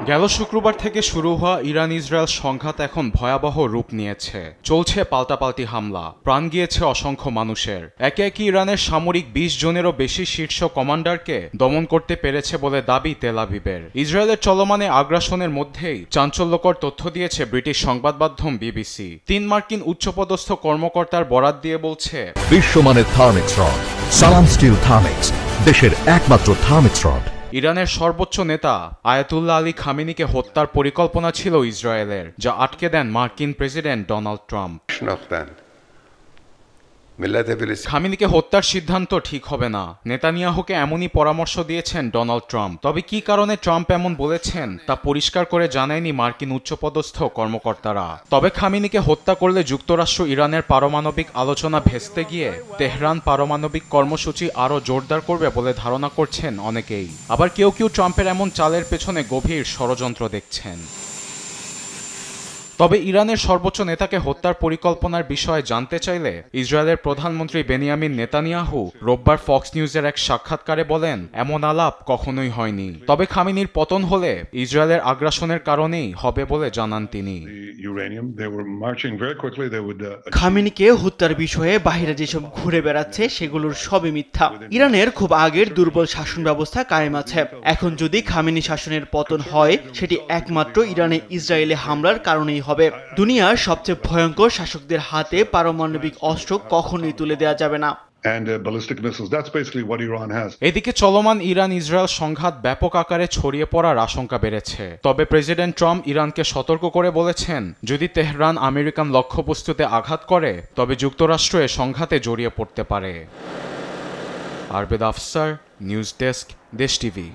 গেল শুক্রবার থেকে শুরু হওয়া ইরান ইসরায়েল সংঘাত এখন ভয়াবহ রূপ নিয়েছে। চলছে পাল্টাপাল্টি হামলা, প্রাণ গিয়েছে অসংখ্য মানুষের। একে একে ইরানের সামরিক 20 জনেরও বেশি শীর্ষ কমান্ডারকে দমন করতে পেরেছে বলে দাবি তেল আবিবের। ইসরায়েলের চলমানে আগ্রাসনের মধ্যেই চাঞ্চল্যকর তথ্য দিয়েছে ব্রিটিশ সংবাদ মাধ্যম বিবিসি। 3 মার্কিন উচ্চপদস্থ কর্মকর্তার বরাত দিয়ে বলছে, বিশ্বমানের থার্মিক্স রড, সালাম স্টিল থার্মিক্স, দেশের একমাত্র থার্মিক্স রড। ইরানের সর্বোচ্চ নেতা আয়াতুল্লাহ আলী খামেনিকে হত্যার পরিকল্পনা ছিল ইসরায়েলের, যা আটকে দেন মার্কিন প্রেসিডেন্ট ডোনাল্ড ট্রাম্প। খামেনিকে হত্যার সিদ্ধান্ত ঠিক হবে না, নেতানিয়াহুকে এমনই পরামর্শ দিয়েছেন ডোনাল্ড ট্রাম্প। তবে কি কারণে ট্রাম্প এমন বলেছেন তা পরিষ্কার করে জানায়নি মার্কিন উচ্চপদস্থ কর্মকর্তারা। তবে খামেনিকে হত্যা করলে যুক্তরাষ্ট্র ইরানের পারমাণবিক আলোচনা ভেস্তে গিয়ে তেহরান পারমাণবিক কর্মসূচি আরও জোরদার করবে বলে ধারণা করছেন অনেকেই। আবার কেউ কেউ ট্রাম্পের এমন চালের পেছনে গভীর ষড়যন্ত্র দেখছেন। তবে ইরানের সর্বোচ্চ নেতাকে হত্যার পরিকল্পনার বিষয়ে জানতে চাইলে ইসরায়েলের প্রধানমন্ত্রী বেনিয়ামিন নেতানিয়াহু রোববার ফক্স নিউজের এক সাক্ষাৎকারে বলেন, এমন আলাপ কখনোই হয়নি। তবে খামেনির পতন হলে ইসরায়েলের আগ্রাসনের কারণেই হবে বলে জানান তিনি। খামেনিকে হত্যার বিষয়ে বাহিরে যেসব ঘুরে বেড়াচ্ছে সেগুলোর সবই মিথ্যা। ইরানের খুব আগের দুর্বল শাসন ব্যবস্থা কায়েম আছে। এখন যদি খামেনি শাসনের পতন হয়, সেটি একমাত্র ইরানে ইসরায়েলে হামলার কারণেই হবে। দুনিয়ার সবচেয়ে ভয়ঙ্কর শাসকদের হাতে পারমাণবিক অস্ত্র কখনোই তুলে দেওয়া যাবে না। এদিকে চলমান ইরান ইসরায়েল সংঘাত ব্যাপক আকারে ছড়িয়ে পড়ার আশঙ্কা বেড়েছে। তবে প্রেসিডেন্ট ট্রাম্প ইরানকে সতর্ক করে বলেছেন, যদি তেহরান আমেরিকান লক্ষ্যবস্তুতে আঘাত করে তবে যুক্তরাষ্ট্র এ সংঘাতে জড়িয়ে পড়তে পারে। আরবেদ আফসার, নিউজ ডেস্ক, দেশ টিভি।